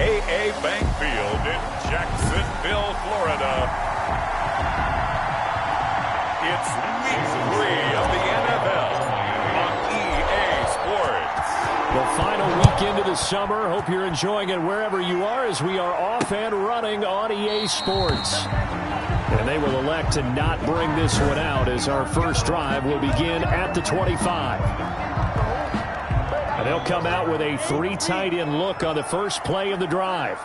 A.A. Bank Field in Jacksonville, Florida. It's week 3 of the NFL on EA Sports. The final weekend of the summer. Hope you're enjoying it wherever you are as we are off and running on EA Sports. And they will elect to not bring this one out as our first drive will begin at the 25. And they'll come out with a 3 tight end look on the first play of the drive.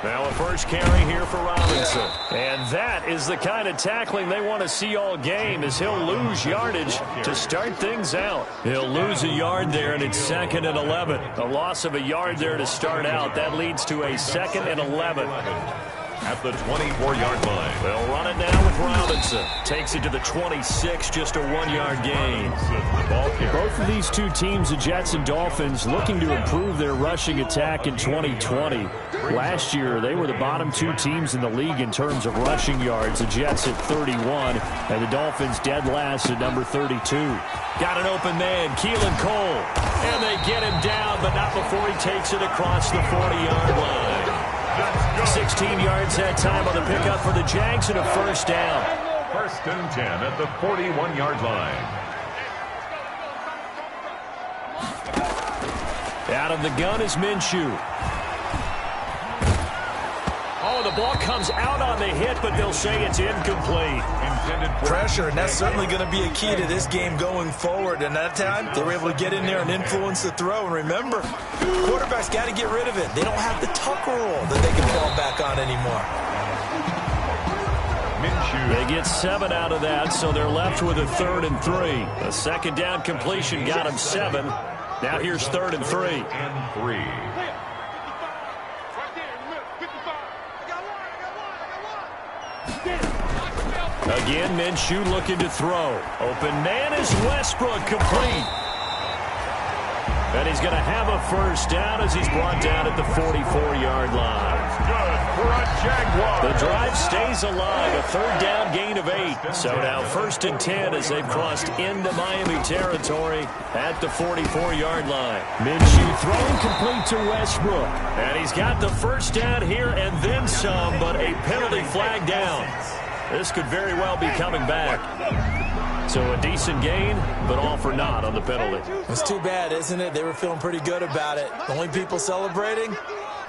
Now a first carry here for Robinson. And that is the kind of tackling they want to see all game as he'll lose yardage to start things out. He'll lose a yard there, and it's 2nd and 11. A loss of a yard there to start out. That leads to a 2nd and 11. At the 24-yard line. They'll run it now with Robinson. Takes it to the 26, just a 1-yard gain. Both of these two teams, the Jets and Dolphins, looking to improve their rushing attack in 2020. Last year, they were the bottom 2 teams in the league in terms of rushing yards. The Jets at 31, and the Dolphins dead last at number 32. Got an open man, Keelan Cole. And they get him down, but not before he takes it across the 40-yard line. 16 yards that time on the pickup for the Jags and a first down. 1st and 10 at the 41-yard line. Out of the gun is Minshew. Oh, the ball comes out on the hit, but they'll say it's incomplete. Pressure, and that's certainly going to be a key to this game going forward. And that time, they were able to get in there and influence the throw. And remember, quarterbacks got to get rid of it. They don't have the tuck rule that they can fall back on anymore. They get 7 out of that, so they're left with a 3rd and 3. A second down completion got them 7. Now here's 3rd and 3. Again, Minshew looking to throw. Open man is Westbrook, complete. And he's going to have a first down as he's brought down at the 44-yard line. Good for a Jaguar. The drive stays alive, a 3rd down gain of 8. So now 1st and 10 as they've crossed into Miami territory at the 44-yard line. Minshew throwing complete to Westbrook. And he's got the first down here and then some, but a penalty flag down. This could very well be coming back. So a decent gain, but all for naught on the penalty. It's too bad, isn't it? They were feeling pretty good about it. The only people celebrating,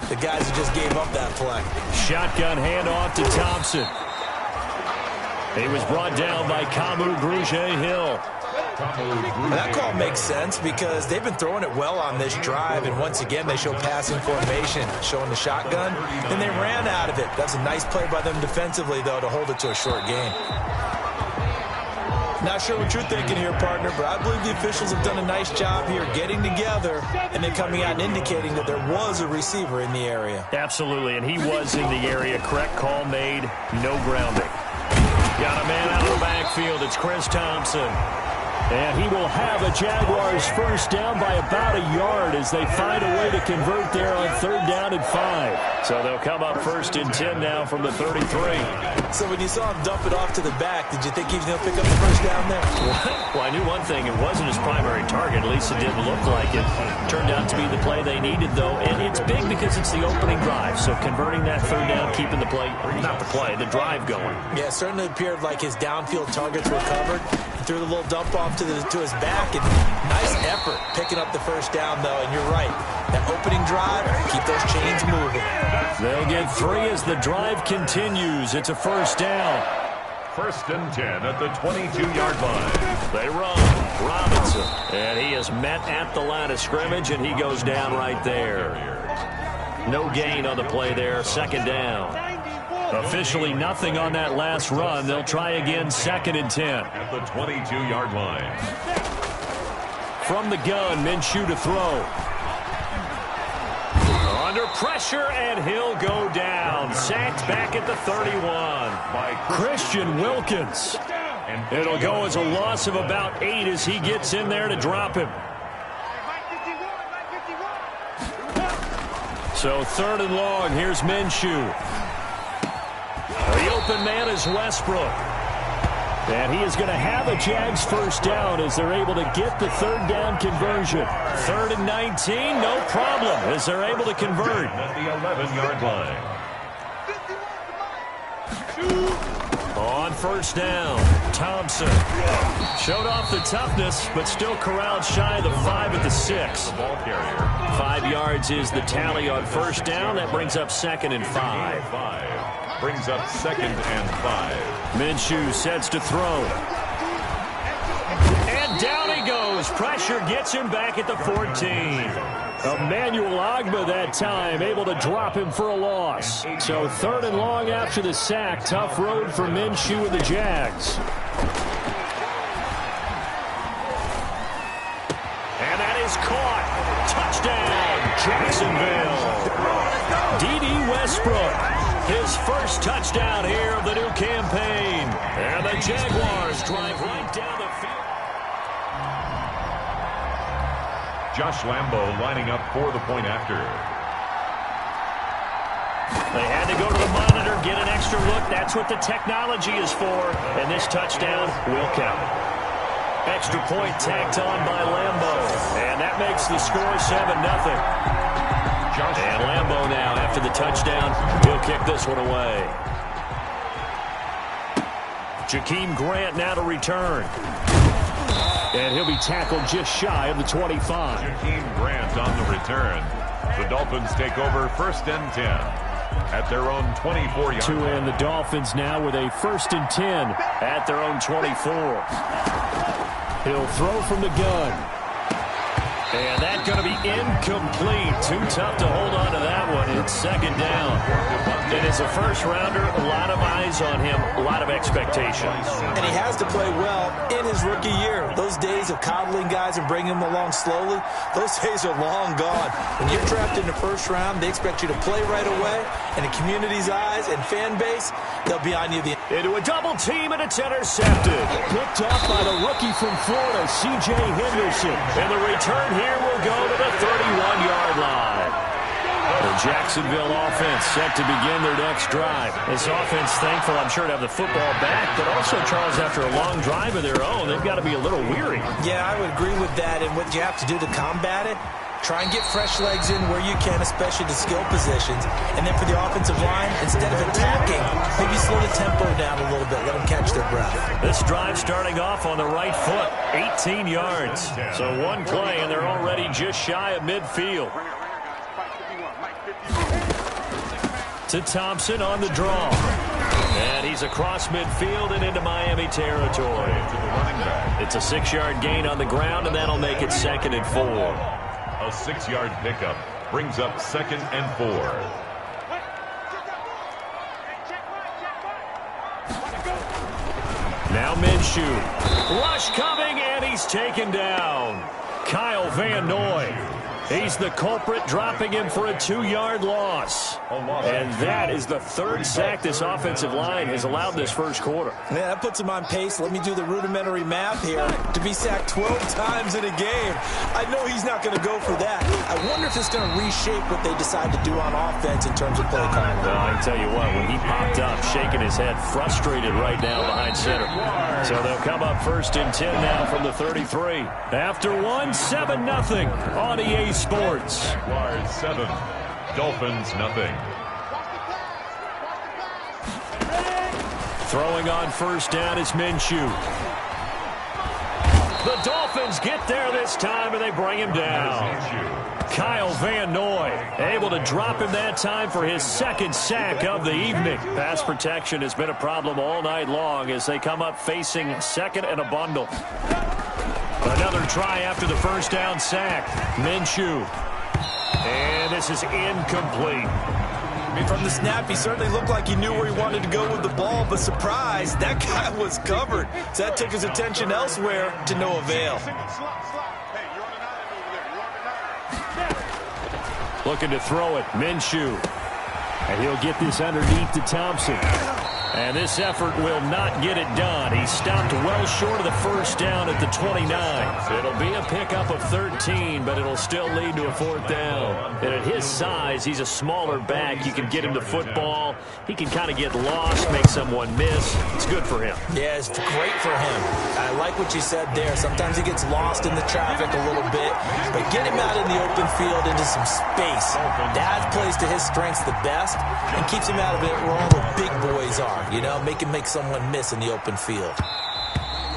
the guys who just gave up that play. Shotgun handoff to Thompson. He was brought down by Kamu Grugier-Hill. That call makes sense because they've been throwing it well on this drive, and once again they show passing formation, showing the shotgun, and they ran out of it. That's a nice play by them defensively, though, to hold it to a short gain. Not sure what you're thinking here, partner, but I believe the officials have done a nice job here getting together and then coming out and indicating that there was a receiver in the area. Absolutely, and he was in the area. Correct call made, no grounding. Got a man out of the backfield. It's Chris Thompson. And he will have a Jaguars first down by about a yard as they find a way to convert there on 3rd down and 5. So they'll come up 1st and 10 now from the 33. So when you saw him dump it off to the back, did you think he was going to pick up the first down there? Well, I knew one thing. It wasn't his primary target. At least it didn't look like it. Turned out to be the play they needed, though. And it's big because it's the opening drive. So converting that 3rd down, keeping the play, not the play, the drive going. Yeah, it certainly appeared like his downfield targets were covered. He threw the little dump off to his back, and nice effort picking up the first down, though. And you're right, that opening drive, keep those chains moving. They'll get 3 as the drive continues. It's a first down. 1st and 10 at the 22-yard line. They run. Robinson, and he is met at the line of scrimmage, and he goes down right there. No gain on the play there. 2nd down. Officially nothing on that last run. They'll try again 2nd and 10. At the 22-yard line. From the gun, Minshew to throw. Under pressure, and he'll go down. Sacked back at the 31 by Christian Wilkins. It'll go as a loss of about 8 as he gets in there to drop him. So 3rd and long, here's Minshew. The open man is Westbrook. And he is going to have a Jags first down as they're able to get the third down conversion. 3rd and 19, no problem as they're able to convert. At the 11-yard line. On first down, Thompson showed off the toughness, but still corralled shy of the 5 at the 6. Ball carrier. 5 yards is the tally on first down. That brings up 2nd and 5. Brings up 2nd and 5. Minshew sets to throw. And down he goes. Pressure gets him back at the 14. Emmanuel Ogbah that time able to drop him for a loss. So 3rd and long after the sack. Tough road for Minshew and the Jags. And that is caught. Touchdown, Jacksonville. D.D. Westbrook, his first touchdown here of the new campaign. And the Jaguars drive right down the field. Josh Lambo lining up for the point after. They had to go to the monitor, get an extra look. That's what the technology is for. And this touchdown will count. Extra point tacked on by Lambo. And that makes the score 7-0. And Lambo now, after the touchdown, he'll kick this one away. Jakeem Grant now to return. And he'll be tackled just shy of the 25. Jakeem Grant on the return. The Dolphins take over 1st and 10 at their own 24-yard To line. end the Dolphins now with a 1st and 10 at their own 24. He'll throw from the gun. And that's going to be incomplete. Too tough to hold on to that one. It's 2nd down. And as a first-rounder, a lot of eyes on him, a lot of expectations. And he has to play well in his rookie year. Those days of coddling guys and bringing them along slowly, those days are long gone. When you're drafted in the 1st round, they expect you to play right away. And in community's eyes and fan base, they'll be on you. Into a double team, and it's intercepted. Picked up by the rookie from Florida, C.J. Henderson. And the return here will go to the 31-yard line. The Jacksonville offense set to begin their next drive. This offense, thankful, I'm sure, to have the football back, but also, Charles, after a long drive of their own, they've got to be a little weary. Yeah, I would agree with that. And what you have to do to combat it, try and get fresh legs in where you can, especially the skill positions. And then for the offensive line, instead of attacking, maybe slow the tempo down a little bit. Let them catch their breath. This drive starting off on the right foot, 18 yards. So one play, and they're already just shy of midfield. To Thompson on the draw. And he's across midfield and into Miami territory. It's a 6-yard gain on the ground, and that'll make it 2nd and 4. A 6-yard pickup brings up 2nd and 4. Now Minshew. Rush coming, and he's taken down. Kyle Van Noy. He's the culprit, dropping him for a 2-yard loss. And that is the 3rd sack this offensive line has allowed this first quarter. Yeah, that puts him on pace. Let me do the rudimentary math here. To be sacked 12 times in a game, I know he's not going to go for that. I wonder if it's going to reshape what they decide to do on offense in terms of play calling. Well, I can tell you what, when he popped up, shaking his head, frustrated right now behind center. So they'll come up 1st and 10 now from the 33. After one, 7-0 on EA Sports. Jaguars 7, Dolphins nothing. Throwing on first down is Minshew. The Dolphins get there this time, and they bring him down. Kyle Van Noy able to drop him that time for his 2nd sack of the evening. Pass protection has been a problem all night long as they come up facing 2nd and a bundle. Another try after the first down sack. Minshew. And this is incomplete. I mean, from the snap, he certainly looked like he knew where he wanted to go with the ball, but surprise, that guy was covered. So that took his attention elsewhere to no avail. Looking to throw it, Minshew. And he'll get this underneath to Thompson. And this effort will not get it done. He stopped well short of the first down at the 29. It'll be a pickup of 13, but it'll still lead to a fourth down. And at his size, he's a smaller back. You can get him the football. He can kind of get lost, make someone miss. It's good for him. Yeah, it's great for him. I like what you said there. Sometimes he gets lost in the traffic a little bit, but get him out in the open field into some space. That plays to his strengths the best and keeps him out of it where all the big boys are. You know, make someone miss in the open field.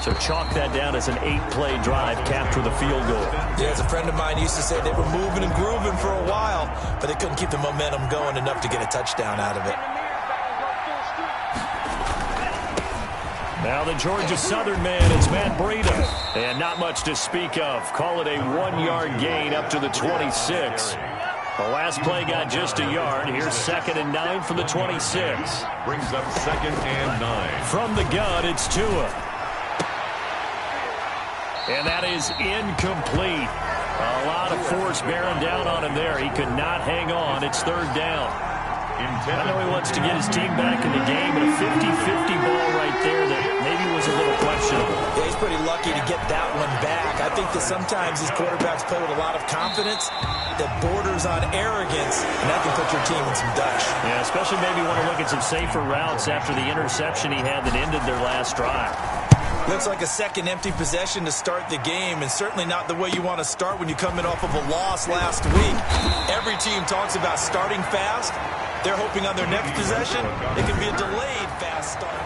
So chalk that down as an 8-play drive, capture the field goal. Yeah, as a friend of mine used to say, they were moving and grooving for a while, but they couldn't keep the momentum going enough to get a touchdown out of it. Now the Georgia Southern man is Matt Breida. And not much to speak of. Call it a 1-yard gain up to the 26. The last play got just a yard. Here's 2nd and 9 from the 26. Brings up 2nd and 9. From the gun, it's Tua. And that is incomplete. A lot of force bearing down on him there. He could not hang on. It's 3rd down. I know he wants to get his team back in the game, but a 50-50 ball right there that maybe was a little questionable. Yeah, he's pretty lucky to get that one back. I think that sometimes these quarterbacks play with a lot of confidence that borders on arrogance, and that can put your team in some dutch. Yeah, especially maybe want to look at some safer routes after the interception he had that ended their last drive. Looks like a second empty possession to start the game, and certainly not the way you want to start when you're coming off of a loss last week. Every team talks about starting fast. They're hoping on their next possession, it can be a delayed fast start.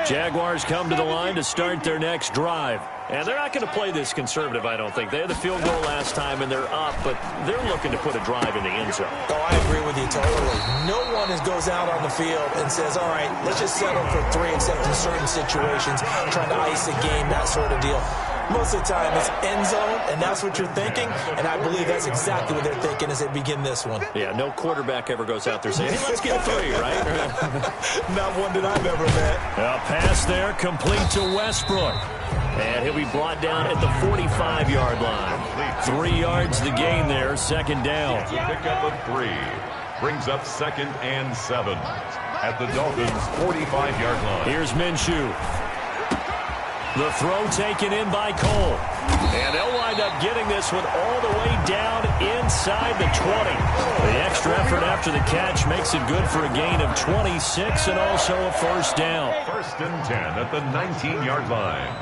Jaguars come to the line to start their next drive. And they're not going to play this conservative, I don't think. They had the field goal last time, and they're up, but they're looking to put a drive in the end zone. Oh, I agree with you totally. No one goes out on the field and says, all right, let's just settle for 3, except in certain situations, trying to ice a game, that sort of deal. Most of the time, it's end zone, and that's what you're thinking, and I believe that's exactly what they're thinking as they begin this one. Yeah, no quarterback ever goes out there saying, hey, let's get 3, right? Not one that I've ever met. A pass there, complete to Westbrook. And he'll be brought down at the 45-yard line. 3 yards the gain there, 2nd down. It's a pickup of 3. Brings up 2nd and 7 at the Dolphins' 45-yard line. Here's Minshew. The throw taken in by Cole. And they'll wind up getting this one all the way down inside the 20. The extra effort after the catch makes it good for a gain of 26 and also a 1st down. 1st and 10 at the 19-yard line.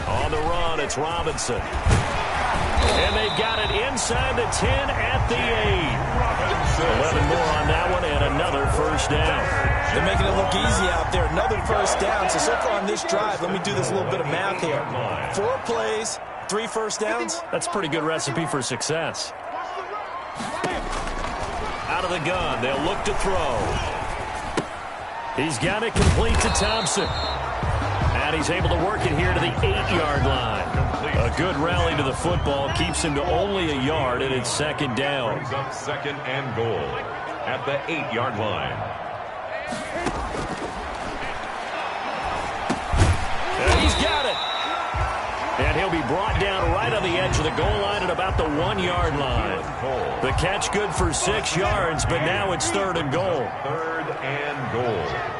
On the run, it's Robinson. And they've got it inside the 10 at the 8. 11 more on that one and another 1st down. They're making it look easy out there. Another 1st down. So far on this drive, let me do this little bit of math here. 4 plays, 3 1st downs. That's a pretty good recipe for success. Out of the gun, they'll look to throw. He's got it complete to Thompson. And he's able to work it here to the 8-yard line. A good rally to the football keeps him to only a yard, and it's 2nd down. Brings up 2nd and goal at the 8-yard line. And he's got it. And he'll be brought down right on the edge of the goal line at about the 1-yard line. The catch good for 6 yards, but now it's 3rd and goal. 3rd and goal.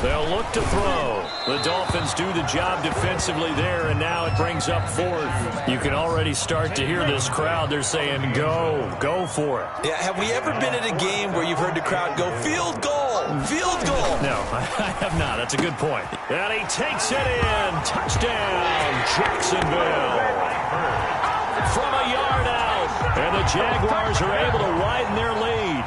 They'll look to throw. The Dolphins do the job defensively there, and now it brings up 4th. You can already start to hear this crowd. They're saying, go for it. Yeah, have we ever been at a game where you've heard the crowd go, field goal, field goal? No, I have not. That's a good point. And he takes it in. Touchdown, Jacksonville. From a yard out. And the Jaguars are able to widen their lead.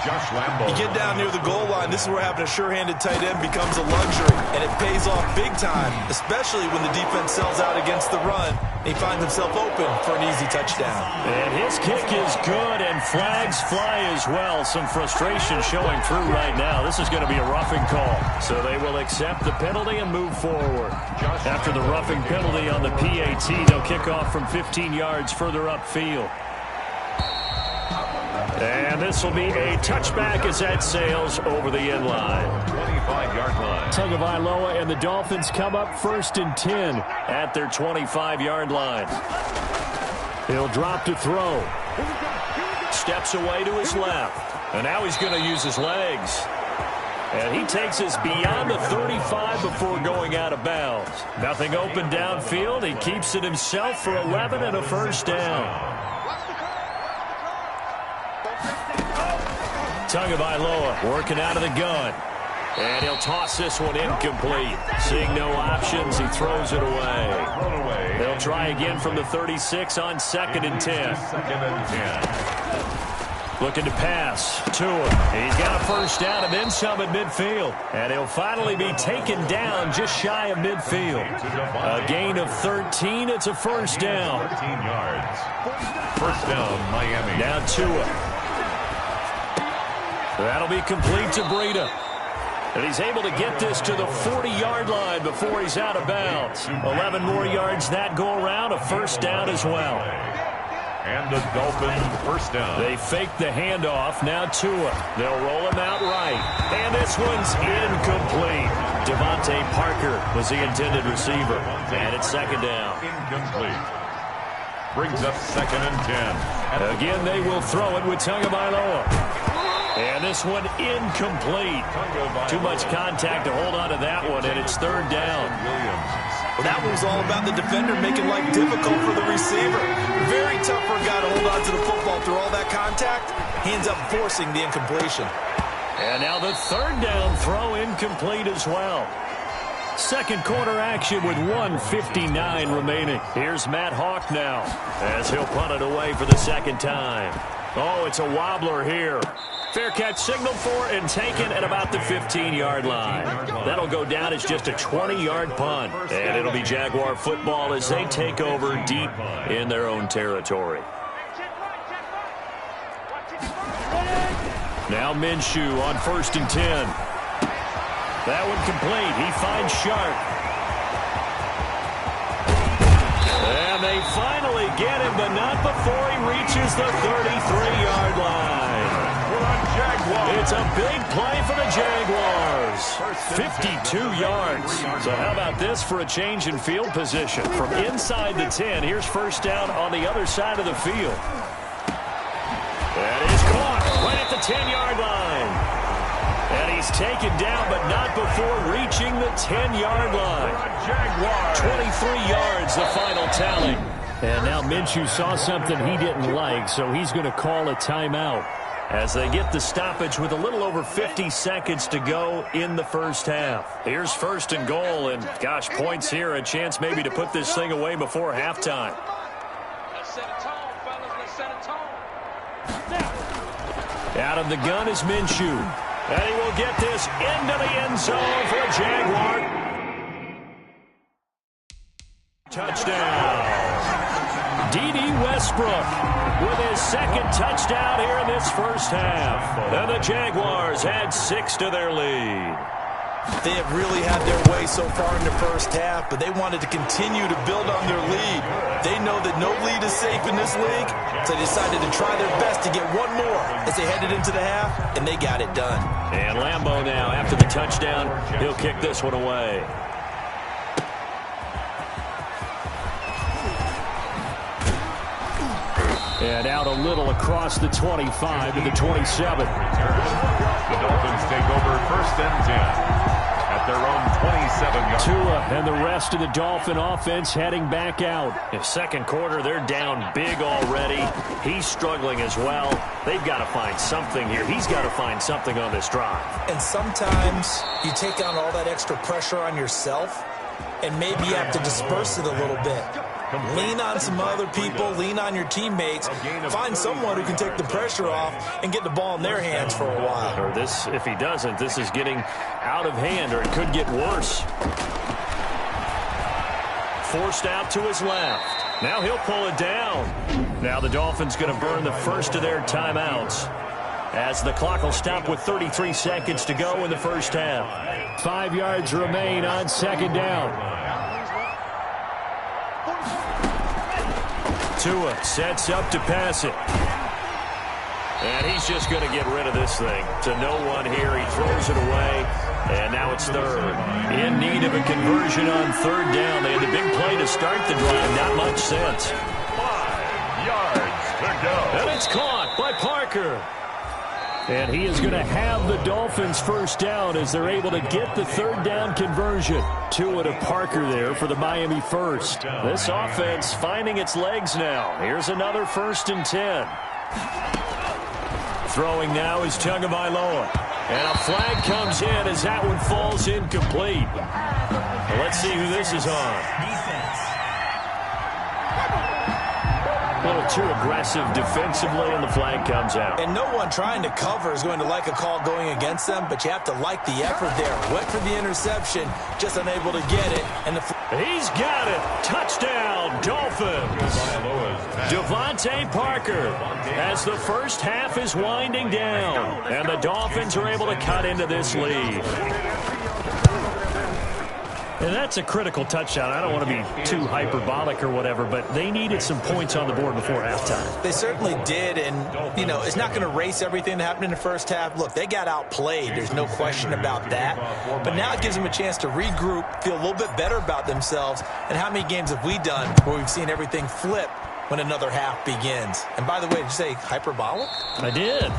Josh Lambo. You get down near the goal line, this is where having a sure-handed tight end becomes a luxury, and it pays off big time, especially when the defense sells out against the run. He finds himself open for an easy touchdown. And his kick is good, and flags fly as well. Some frustration showing through right now. This is going to be a roughing call. So they will accept the penalty and move forward. After the roughing penalty on the PAT, they'll kick off from 15 yards further upfield. And this will be a touchback as that sails over the end line. 25-yard line. Tagovailoa and the Dolphins come up 1st and 10 at their 25-yard line. He'll drop to throw. Steps away to his left. And now he's going to use his legs. And he takes us beyond the 35 before going out of bounds. Nothing open downfield. He keeps it himself for 11 and a first down. Tagovailoa working out of the gun. And he'll toss this one incomplete. Seeing no options, he throws it away. They'll try again from the 36 on 2nd and 10. 2nd and 10. Looking to pass. Tua. He's got a first down and then some at midfield. And he'll finally be taken down just shy of midfield. A gain of 13. It's a first down. 13 yards. First down, Miami. Now Tua. That'll be complete to Breida. And he's able to get this to the 40-yard line before he's out of bounds. 11 more yards that go around, a first down as well. And the Dolphins first down. They fake the handoff. Now Tua. They'll roll him out right. And this one's incomplete. Devontae Parker was the intended receiver. And it's 2nd down. Incomplete. Brings up 2nd and 10. Again, they will throw it with Tagovailoa. And this one incomplete. Too much contact to hold on to that one, and it's 3rd down. Well, that one was all about the defender making life difficult for the receiver. Very tough for a guy to hold on to the football through all that contact. He ends up forcing the incompletion. And now the 3rd down throw incomplete as well. Second quarter action with 1:59 remaining. Here's Matt Hawk now as he'll punt it away for the 2nd time. Oh, it's a wobbler here. Fair catch signaled for and taken at about the 15-yard line. That'll go down as just a 20-yard punt. And it'll be Jaguar football as they take over deep in their own territory. Now Minshew on 1st and 10. That one complete. He finds Sharp. And they finally get him, but not before he reaches the 33-yard line. It's a big play for the Jaguars. 52 yards. So how about this for a change in field position? From inside the 10, here's first down on the other side of the field. That is caught right at the 10-yard line. And he's taken down, but not before reaching the 10-yard line. 23 yards, the final tally. And now Minshew saw something he didn't like, so he's going to call a timeout as they get the stoppage with a little over 50 seconds to go in the first half. Here's 1st and goal, and gosh, points here, a chance maybe to put this thing away before halftime. Let's set a tone, fellas. Let's set a tone. Out of the gun is Minshew. And he will get this into the end zone for a Jaguar. Touchdown. D.D. Westbrook with his 2nd touchdown here in this first half. And the Jaguars add 6 to their lead. They have really had their way so far in the first half, but they wanted to continue to build on their lead. They know that no lead is safe in this league, so they decided to try their best to get one more as they headed into the half, and they got it done. And Lambeau now, after the touchdown, he'll kick this one away. And out a little across the 25 to the 27. The Dolphins take over 1st and 10 at their own 27-yard. Tua and the rest of the Dolphin offense heading back out. In 2nd quarter, they're down big already. He's struggling as well. They've got to find something here. He's got to find something on this drive. And sometimes you take on all that extra pressure on yourself, and maybe you have to disperse it a little bit. Lean on some other people, lean on your teammates, find someone who can take the pressure off and get the ball in their hands for a while. Or this, if he doesn't, this is getting out of hand, or it could get worse. Forced out to his left. Now he'll pull it down. Now the Dolphins going to burn the first of their timeouts, as the clock will stop with 33 seconds to go in the first half. 5 yards remain on 2nd down. Tua sets up to pass it. And he's just going to get rid of this thing. To no one here. He throws it away. And now it's third. In need of a conversion on third down. They had the big play to start the drive. Not much sense. 5 yards to go. And it's caught by Parker. And he is going to have the Dolphins first down as they're able to get the third down conversion. Tua to Parker there for the Miami first. This offense finding its legs now. Here's another 1st and 10. Throwing now is Tagovailoa. And a flag comes in as that one falls incomplete. Well, let's see who this is on. A little too aggressive defensively, and the flag comes out. And no one trying to cover is going to like a call going against them, but you have to like the effort there. Went for the interception, just unable to get it. And he's got it. Touchdown, Dolphins. Devontae Parker as the first half is winding down. And the Dolphins are able to cut into this lead. And that's a critical touchdown. I don't want to be too hyperbolic or whatever, but they needed some points on the board before halftime. They certainly did, and, you know, it's not going to erase everything that happened in the first half. Look, they got outplayed. There's no question about that. But now it gives them a chance to regroup, feel a little bit better about themselves. And how many games have we done where we've seen everything flip when another half begins? And by the way, did you say hyperbolic? I did.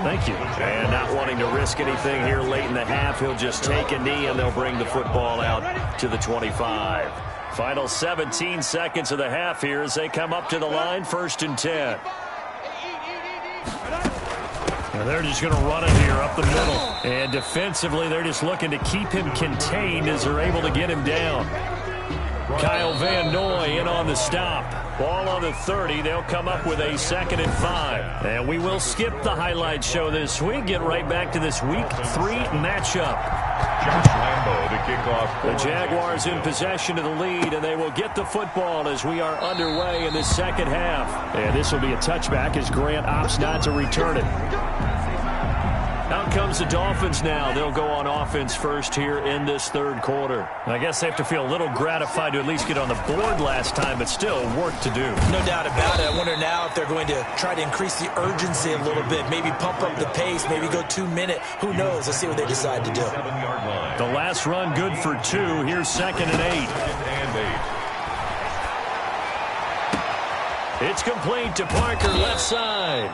Thank you. And not wanting to risk anything here late in the half, he'll just take a knee and they'll bring the football out to the 25. Final 17 seconds of the half here as they come up to the line, 1st and 10. And they're just going to run it here up the middle. And defensively, they're just looking to keep him contained as they're able to get him down. Kyle Van Noy in on the stop. Ball on the 30. They'll come up with a 2nd and 5. And we will skip the highlight show this week. Get right back to this Week 3 matchup. Josh Lambo to kick off. The Jaguars in possession of the lead, and they will get the football as we are underway in the second half. And this will be a touchback as Grant opts not to return it. Out comes the Dolphins now. They'll go on offense first here in this third quarter. I guess they have to feel a little gratified to at least get on the board last time, but still work to do. No doubt about it. I wonder now if they're going to try to increase the urgency a little bit, maybe pump up the pace, maybe go 2-minute. Who knows? Let's see what they decide to do. The last run good for 2. Here's 2nd and 8. It's complete to Parker, left side.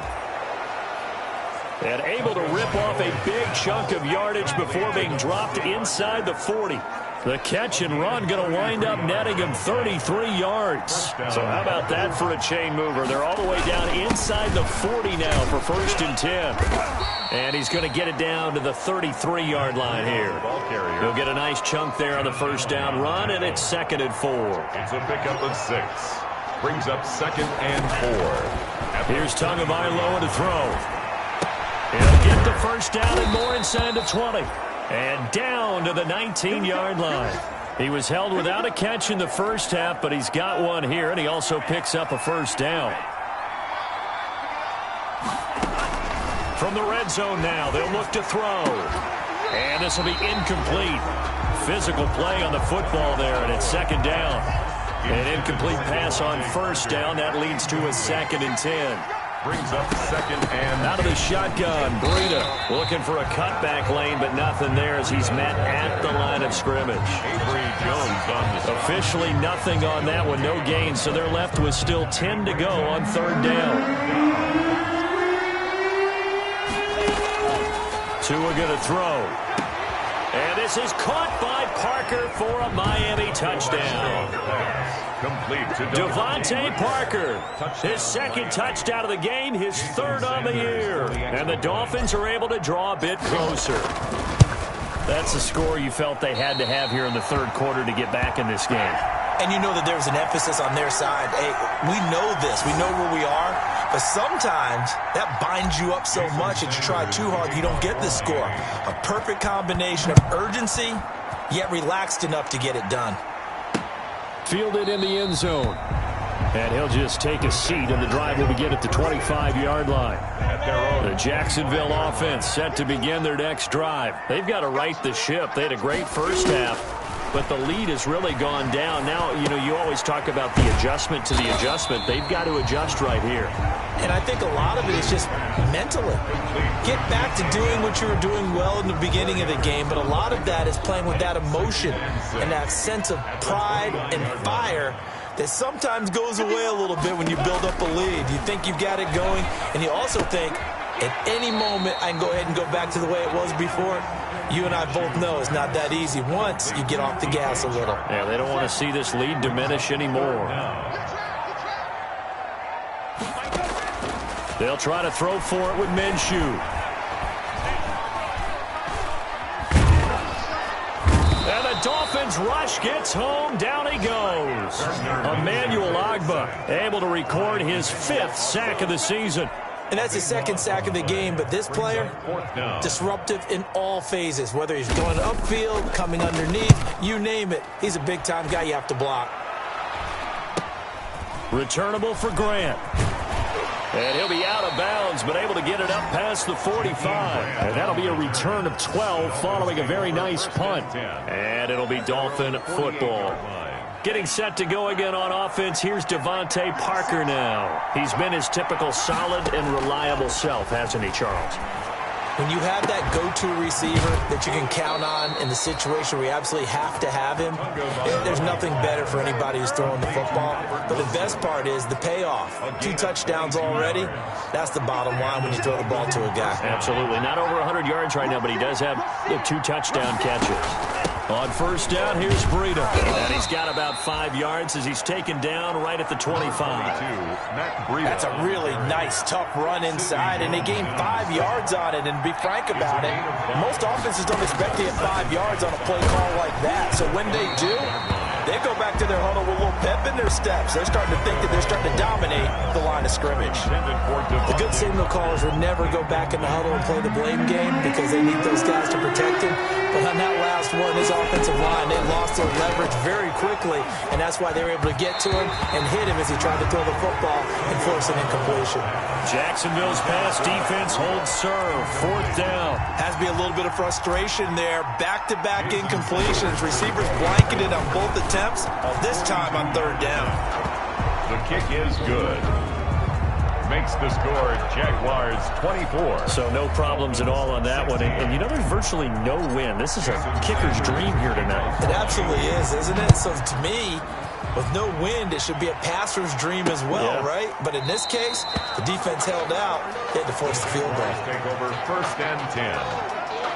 And able to rip off a big chunk of yardage before being dropped inside the 40. The catch and run going to wind up netting him 33 yards. So how about that for a chain mover? They're all the way down inside the 40 now for 1st and 10. And he's going to get it down to the 33-yard line here. He'll get a nice chunk there on the first down run, and it's 2nd and 4. It's a pickup of 6. Brings up 2nd and 4. Here's Tagovailoa to throw. He'll get the first down and more inside the 20. And down to the 19-yard line. He was held without a catch in the first half, but he's got one here, and he also picks up a first down. From the red zone now, they'll look to throw. And this will be incomplete. Physical play on the football there, and it's 2nd down. An incomplete pass on first down. That leads to a 2nd and 10. Brings up 2nd and out of the shotgun. Breida looking for a cutback lane, but nothing there as he's met at the line of scrimmage. Avery Jones on the officially nothing on that one, no gain, so they're left with still 10 to go on 3rd down. Tua going to throw. And this is caught by Parker for a Miami touchdown. Complete to Devontae Parker, his 2nd touchdown of the game, his 3rd on the year. And the Dolphins are able to draw a bit closer. That's the score you felt they had to have here in the 3rd quarter to get back in this game. And you know that there's an emphasis on their side. Hey, we know this. We know where we are. But sometimes that binds you up so much that you try too hard, you don't get the score. A perfect combination of urgency, yet relaxed enough to get it done. Fielded in the end zone. And he'll just take a seat, and the drive will begin at the 25-yard line. The Jacksonville offense set to begin their next drive. They've got to right the ship. They had a great first half. but the lead has really gone down. Now, you know, you always talk about the adjustment to the adjustment. They've got to adjust right here. And I think a lot of it is just mentally. Get back to doing what you were doing well in the beginning of the game, but a lot of that is playing with that emotion and that sense of pride and fire that sometimes goes away a little bit when you build up a lead. You think you've got it going, and you also think, at any moment, I can go ahead and go back to the way it was before. You and I both know it's not that easy once you get off the gas a little. Yeah, they don't want to see this lead diminish anymore. They'll try to throw for it with Minshew. And the Dolphins rush gets home. Down he goes. Emmanuel Ogbah able to record his 5th sack of the season. And that's his 2nd sack of the game, but this player, disruptive in all phases, whether he's going upfield, coming underneath, you name it. He's a big-time guy you have to block. Returnable for Grant. And he'll be out of bounds, but able to get it up past the 45. And that'll be a return of 12 following a very nice punt. And it'll be Dolphin football. Getting set to go again on offense, here's Devontae Parker now. He's been his typical solid and reliable self, hasn't he, Charles? When you have that go-to receiver that you can count on in the situation where you absolutely have to have him, there's nothing better for anybody who's throwing the football. But the best part is the payoff. 2 touchdowns already. That's the bottom line when you throw the ball to a guy. Absolutely. Not over 100 yards right now, but he does have 2 touchdown catches. On first down, here's Breida. And he's got about 5 yards as he's taken down right at the 25. That's a really nice, tough run inside, and they gained 5 yards on it. And to be frank about it, most offenses don't expect to get 5 yards on a play call like that. So when they do, they go back to their huddle with a little pep in their steps. They're starting to think that they're starting to dominate the line of scrimmage. The good signal callers would never go back in the huddle and play the blame game because they need those guys to protect him. But on that last one, his offensive line, they lost their leverage very quickly, and that's why they were able to get to him and hit him as he tried to throw the football and force an incompletion. Jacksonville's pass defense holds serve. 4th down. Has to be a little bit of frustration there. Back-to-back incompletions. Receivers blanketed on both attempts, this time on 3rd down. The kick is good. Makes the score Jaguars 24. So no problems at all on that one. And you know, there's virtually no win. This is a kicker's dream here tonight. It absolutely is, isn't it? So to me, with no wind, it should be a passer's dream as well, right? But in this case, the defense held out. They had to force the field goal. Take over 1st and 10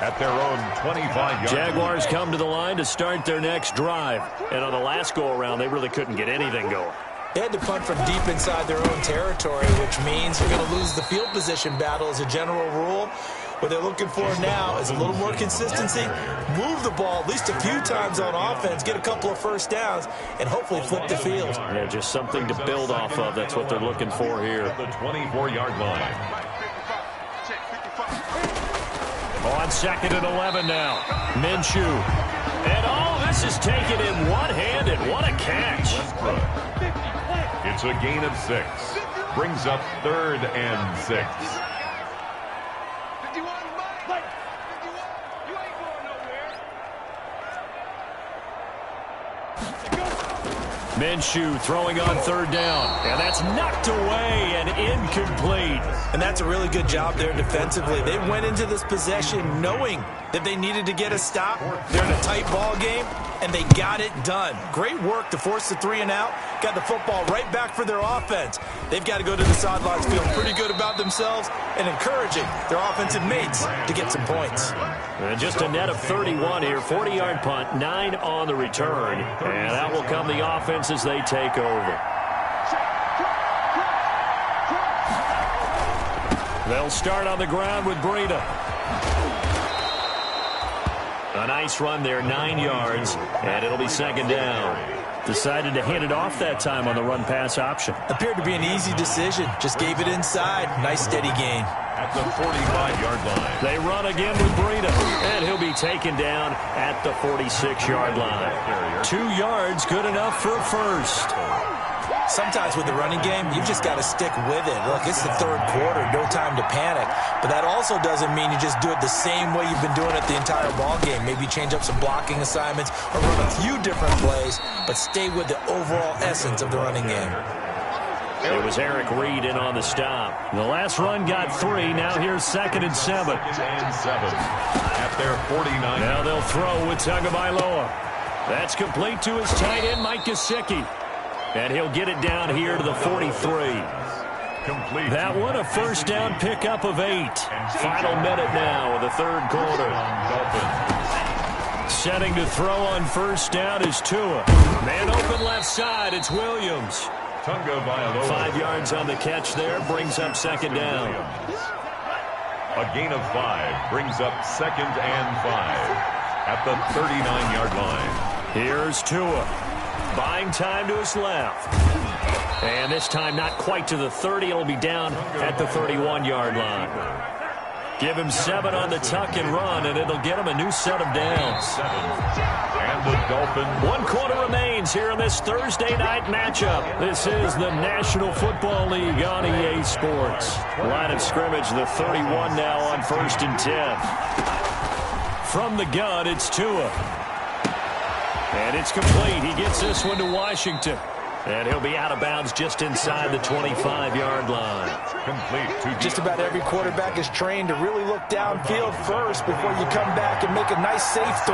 at their own 25-yard. Jaguars come to the line to start their next drive. And on the last go-around, they really couldn't get anything going. They had to punt from deep inside their own territory, which means you're going to lose the field position battle as a general rule. What they're looking for now is a little more consistency, move the ball at least a few times on offense, get a couple of first downs, and hopefully flip the field. Yeah, just something to build off of. That's what they're looking for here. The 24-yard line. On 2nd and 11 now. Minshew. And this is taken in one-handed. What a catch. It's a gain of 6. Brings up 3rd and 6. Minshew throwing on 3rd down. And that's knocked away and incomplete. And that's a really good job there defensively. They went into this possession knowing that they needed to get a stop. They're in a tight ball game, and they got it done. Great work to force the 3 and out. Got the football right back for their offense. They've got to go to the sidelines feeling pretty good about themselves and encouraging their offensive mates to get some points. And just a net of 31 here. 40-yard punt, 9 on the return. And out will come the offense as they take over. They'll start on the ground with Breida. A nice run there, 9 yards, and it'll be 2nd down. Decided to hand it off that time on the run-pass option. Appeared to be an easy decision. Just gave it inside. Nice, steady gain. At the 45-yard line. They run again with Breida, and he'll be taken down at the 46-yard line. 2 yards, good enough for a first. Sometimes with the running game, you've just got to stick with it. Look, it's the third quarter, no time to panic. But that also doesn't mean you just do it the same way you've been doing it the entire ball game. Maybe change up some blocking assignments or run a few different plays, but stay with the overall essence of the running game. It was Eric Reed in on the stop. The last run got 3. Now here's 2nd and 7. 2nd and 7 at their 49. Now they'll throw with Tagovailoa. That's complete to his tight end, Mike Gesicki. And he'll get it down here to the 43. Complete. That one a first down pickup of 8. Final minute now of the third quarter. Setting to throw on first down is Tua. Man open left side, it's Williams. 5 yards on the catch there, brings up 2nd down. A gain of 5 brings up 2nd and 5 at the 39-yard line. Here's Tua. Buying time to his left. And this time not quite to the 30. It'll be down at the 31-yard line. Give him 7 on the tuck and run, and it'll get him a new set of downs. 7. And the Dolphins. 1 quarter remains here in this Thursday night matchup. This is the National Football League on EA Sports. Line of scrimmage, the 31 now on 1st and 10. From the gun, it's Tua. And it's complete. He gets this one to Washington. And he'll be out of bounds just inside the 25-yard line. Complete. Just about every quarterback is trained to really look downfield first before you come back and make a nice, safe throw.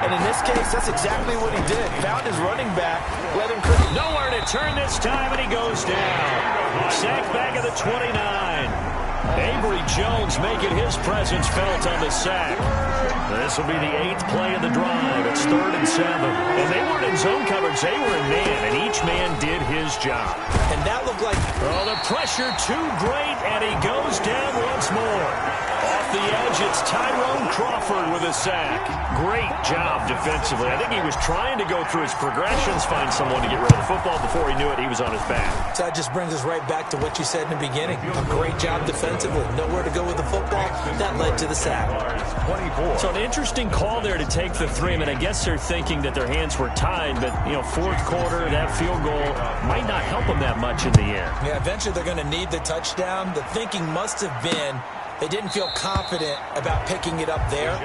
And in this case, that's exactly what he did. Found his running back, let him... Nowhere to turn this time, and he goes down. Sacked back at the 29. Avery Jones making his presence felt on the sack. This will be the 8th play of the drive. It's 3rd and 7. And they weren't in zone coverage. They were in man, and each man did his job. And that looked like... Oh, the pressure too great, and he goes down once more. Off the edge, it's Tyrone Crawford with a sack. Great job defensively. I think he was trying to go through his progressions, find someone to get rid of the football. Before he knew it, he was on his back. So that just brings us right back to what you said in the beginning. A great job defensively. Nowhere to go with the football. That led to the sack. 24. So an interesting call there to take the 3. I mean, I guess they're thinking that their hands were tied, but, you know, 4th quarter, that field goal might not help them that much in the end. Yeah, eventually they're going to need the touchdown. The thinking must have been they didn't feel confident about picking it up there,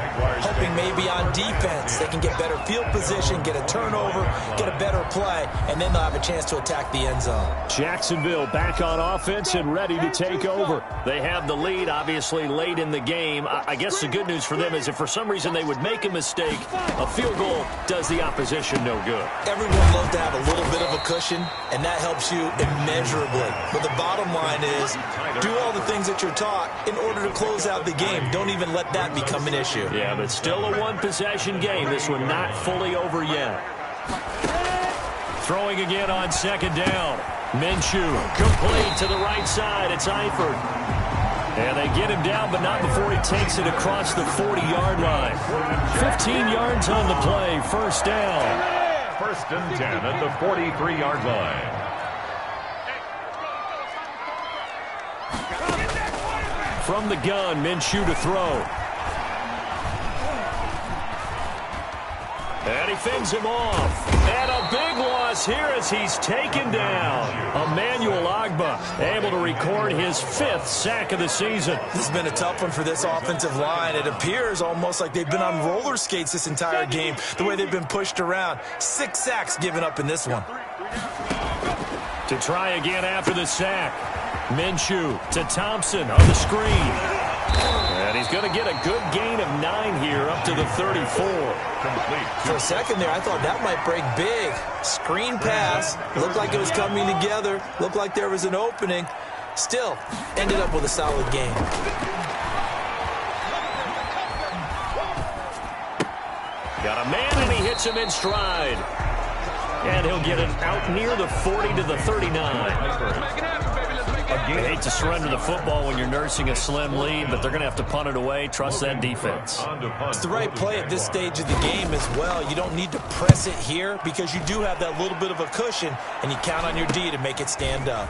hoping maybe on defense they can get better field position, get a turnover, get a better play, and then they'll have a chance to attack the end zone. Jacksonville back on offense and ready to take over. They have the lead, obviously, late in the game. I guess the good news for them is if for some reason they would make a mistake, a field goal does the opposition no good. Everyone loves to have a little bit of a cushion, and that helps you immeasurably. But the bottom line is do all the things that you're taught in order to close out the game. Don't even let that become an issue. Yeah, but still a one-possession game. This one not fully over yet. Throwing again on 2nd down. Minshew complete to the right side. It's Eifert. And they get him down, but not before he takes it across the 40-yard line. 15 yards on the play. First down. 1st and 10 at the 43-yard line. From the gun, Minshew to throw. And he fends him off. And a big loss here as he's taken down. Emmanuel Ogbah able to record his 5th sack of the season. This has been a tough one for this offensive line. It appears almost like they've been on roller skates this entire game, the way they've been pushed around. 6 sacks given up in this one. To try again after the sack. Minshew to Thompson on the screen. And he's going to get a good gain of 9 here up to the 34. Complete. For a second there, I thought that might break big. Screen pass. Looked like it was coming together. Looked like there was an opening. Still, ended up with a solid game. Got a man, and he hits him in stride. And he'll get it out near the 40 to the 39. I hate to surrender the football when you're nursing a slim lead, but they're going to have to punt it away. Trust that defense. It's the right play at this stage of the game as well. You don't need to press it here because you do have that little bit of a cushion, and you count on your D to make it stand up.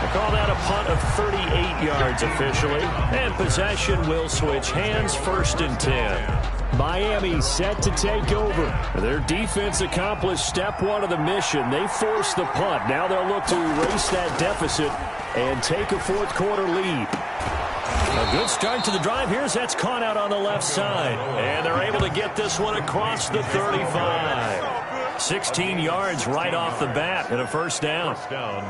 I call that a punt of 38 yards officially. And possession will switch hands. 1st and 10. Miami set to take over. Their defense accomplished step one of the mission. They forced the punt. Now they'll look to erase that deficit and take a fourth quarter lead. A good start to the drive. Here's that's caught out on the left side. And they're able to get this one across the 35. 16 yards right off the bat and a first down.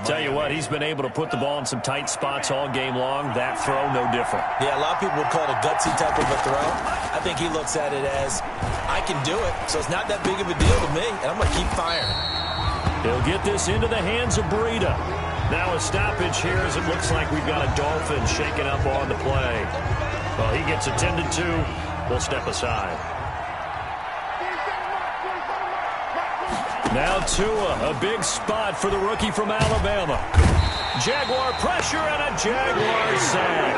Tell you what, he's been able to put the ball in some tight spots all game long. That throw, no different. Yeah, a lot of people would call it a gutsy type of a throw. I think he looks at it as, I can do it, so it's not that big of a deal to me, and I'm going to keep firing. He'll get this into the hands of Breida. Now a stoppage here as it looks like we've got a Dolphin shaking up on the play. Well, he gets attended to. We'll step aside. Now Tua, a big spot for the rookie from Alabama. Jaguar pressure and a Jaguar sack.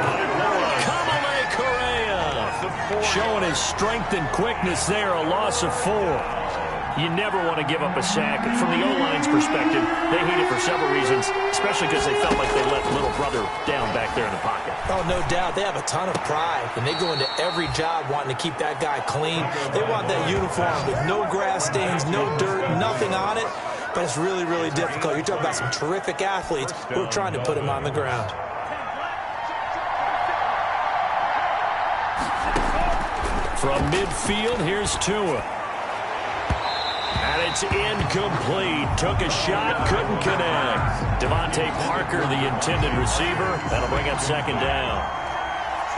Kamale Correa showing his strength and quickness there, a loss of 4. You never want to give up a sack. From the O-line's perspective, they hate it for several reasons, especially because they felt like they let little brother down back there in the pocket. Oh, no doubt. They have a ton of pride, and they go into every job wanting to keep that guy clean. They want that uniform with no grass stains, no dirt, nothing on it. But it's really, really difficult. You're talking about some terrific athletes who are trying to put him on the ground. From midfield, here's Tua. And it's incomplete. Took a shot, couldn't connect. Devontae Parker, the intended receiver. That'll bring up second down.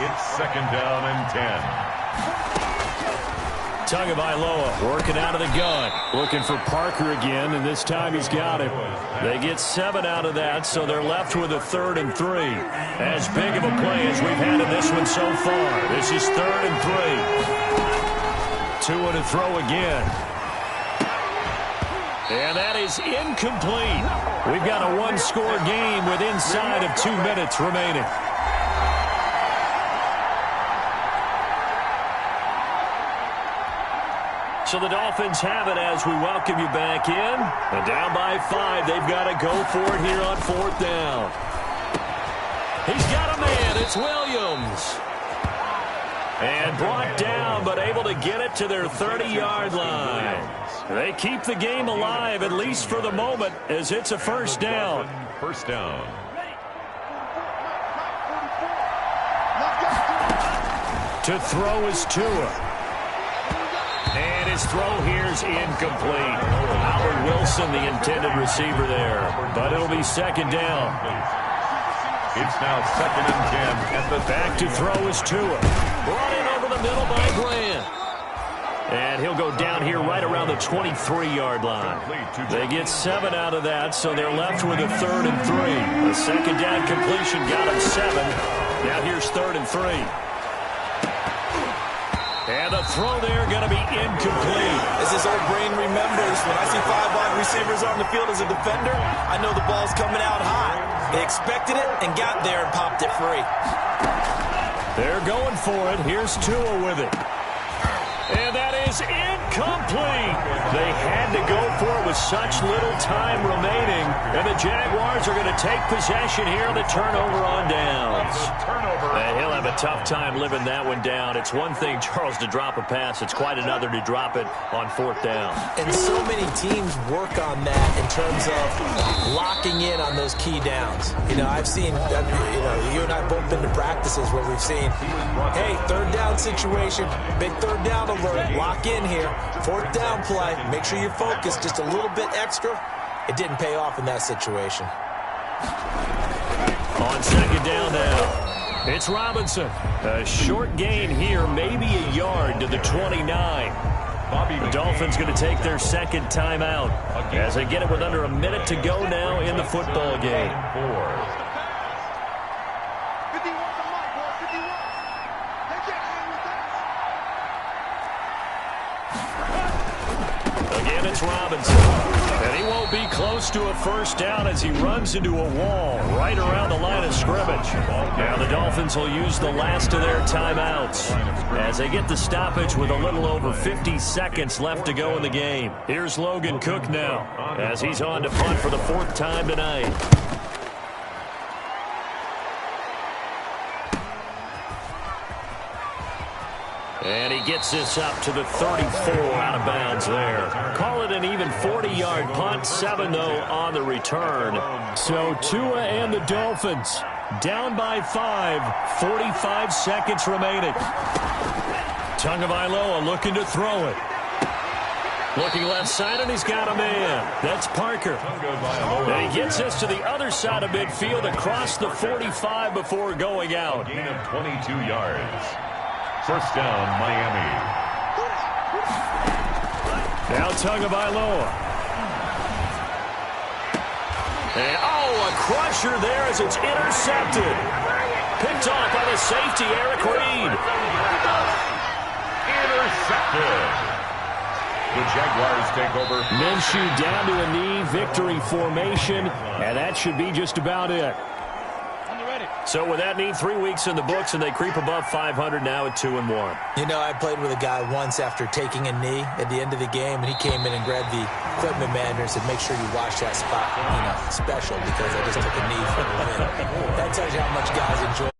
It's second down and 10. Tagovailoa working out of the gun. Looking for Parker again, and this time he's got him. They get 7 out of that, so they're left with a 3rd and 3. As big of a play as we've had in this one so far. This is 3rd and 3. Tua to throw again. And that is incomplete. We've got a one-score game with inside of 2 minutes remaining. So the Dolphins have it as we welcome you back in. And down by 5, they've got to go for it here on 4th down. He's got a man. It's Williams. And brought down, but able to get it to their 30-yard line. They keep the game alive, at least for the moment, as it's a first down. First down. To throw is Tua. And his throw here is incomplete. Howard Wilson, the intended receiver there. But it'll be second down. It's now second and 10 at the back to throw is Tua. Brought in over the middle by Grant. And he'll go down here right around the 23-yard line. They get 7 out of that, so they're left with a 3rd and 3. The second down completion got him 7. Now here's 3rd and 3. And the throw there going to be incomplete. As his old brain remembers, when I see 5 wide receivers on the field as a defender, I know the ball's coming out high. They expected it and got there and popped it free. They're going for it. Here's Tua with it. And that is incomplete. They had to go for it with such little time remaining. And the Jaguars are going to take possession here on the turnover on downs. And he'll have a tough time living that one down. It's one thing, Charles, to drop a pass. It's quite another to drop it on 4th down. And so many teams work on that in terms of locking in on those key downs. You know, I've seen, you and I both been to practices where we've seen, hey, 3rd down situation, big 3rd down alert, lock in here, 4th down play, make sure you're focused just a little bit extra. It didn't pay off in that situation. On second down now. It's Robinson. A short gain here, maybe a yard to the 29. The Dolphins going to take their second timeout as they get it with under a minute to go now in the football game. Again, it's Robinson. And he won't be close to a first down as he runs into a wall right around the line of scrimmage. Now the Dolphins will use the last of their timeouts as they get the stoppage with a little over 50 seconds left to go in the game. Here's Logan Cook now as he's on to punt for the 4th time tonight. And he gets this up to the 34 out of bounds there. Call it an even 40-yard punt, 7 though on the return. So Tua and the Dolphins down by 5, 45 seconds remaining. Tagovailoa looking to throw it. Looking left side, and he's got a man. That's Parker. And he gets this to the other side of midfield across the 45 before going out. Gain of 22 yards. First down, Miami. Now Tagovailoa. And, a crusher there as it's intercepted. Picked off by the safety, Eric Reed. Intercepted. The Jaguars take over. Minshew down to a knee, victory formation, and that should be just about it. So with that knee, 3 weeks in the books, and they creep above 500 now at 2-1. You know, I played with a guy once after taking a knee at the end of the game, and he came in and grabbed the equipment manager and said, make sure you watch that spot, special, because I just took a knee for the win. That tells you how much guys enjoy